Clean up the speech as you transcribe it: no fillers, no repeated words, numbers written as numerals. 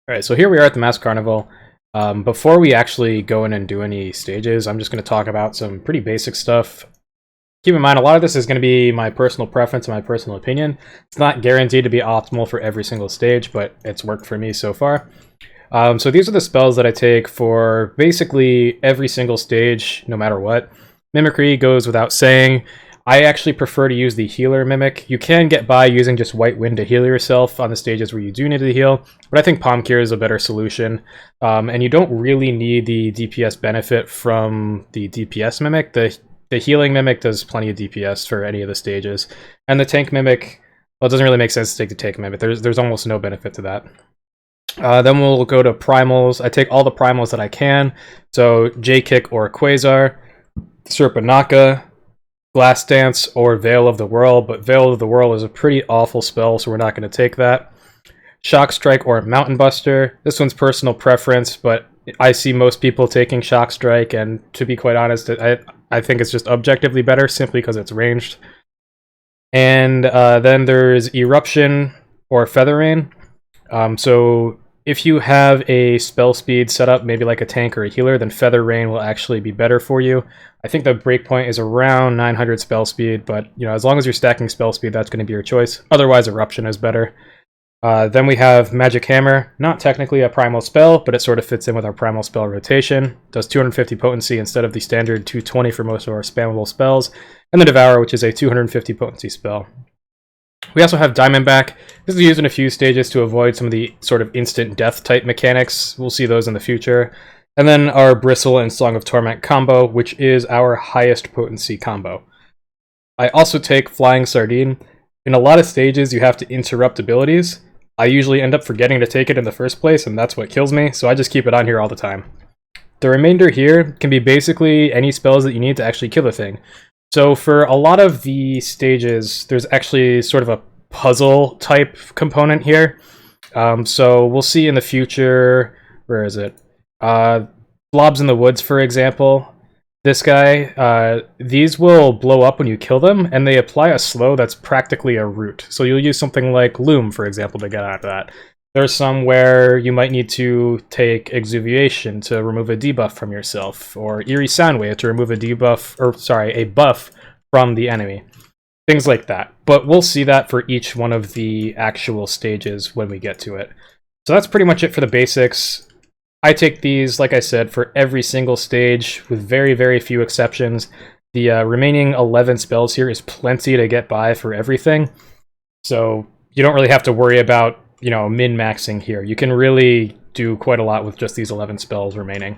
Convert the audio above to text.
Alright, so here we are at the Masked Carnival. Before we actually go in and do any stages, I'm just going to talk about some pretty basic stuff. Keep in mind, a lot of this is going to be my personal preference and my personal opinion. It's not guaranteed to be optimal for every single stage, but it's worked for me so far. So these are the spells that I take for basically every single stage, no matter what. Mimicry goes without saying. I actually prefer to use the healer mimic. You can get by using just White Wind to heal yourself on the stages where you do need to heal, but I think Palm Cure is a better solution. And you don't really need the DPS benefit from the DPS mimic. The healing mimic does plenty of DPS for any of the stages. And the tank mimic, well, it doesn't really make sense to take the tank mimic. There's almost no benefit to that. Then we'll go to primals. I take all the primals that I can. So J-Kick or Quasar, Serpanaka, Glass Dance, or Veil of the Whirl, but Veil of the Whirl is a pretty awful spell, so we're not going to take that. Shock Strike or Mountain Buster. This one's personal preference, but I see most people taking Shock Strike, and to be quite honest, I think it's just objectively better, simply because it's ranged. And then there's Eruption or Feather Rain. So if you have a spell speed set up, maybe like a tank or a healer, then Feather Rain will actually be better for you. I think the breakpoint is around 900 spell speed, but as long as you're stacking spell speed, that's going to be your choice. Otherwise, Eruption is better. Then we have Magic Hammer, not technically a primal spell, but it sort of fits in with our primal spell rotation. Does 250 potency instead of the standard 220 for most of our spammable spells. And the Devour, which is a 250 potency spell. We also have Diamondback. This is used in a few stages to avoid some of the sort of instant death type mechanics. We'll see those in the future. And then our Bristle and Song of Torment combo, which is our highest potency combo. I also take Flying Sardine. In a lot of stages, you have to interrupt abilities. I usually end up forgetting to take it in the first place, and that's what kills me, so I just keep it on here all the time. The remainder here can be basically any spells that you need to actually kill a thing. So for a lot of the stages, there's actually sort of a puzzle type component here. So we'll see in the future, where is it? Blobs in the Woods, for example. This guy, these will blow up when you kill them, and they apply a slow that's practically a root. So you'll use something like Loom, for example, to get out of that. There's some where you might need to take Exuviation to remove a debuff from yourself, or Eerie Soundwave to remove a a buff from the enemy. Things like that. But we'll see that for each one of the actual stages when we get to it. So that's pretty much it for the basics. I take these, like I said, for every single stage, with very, very few exceptions. The remaining 11 spells here is plenty to get by for everything. So you don't really have to worry about min-maxing here. You can really do quite a lot with just these 11 spells remaining.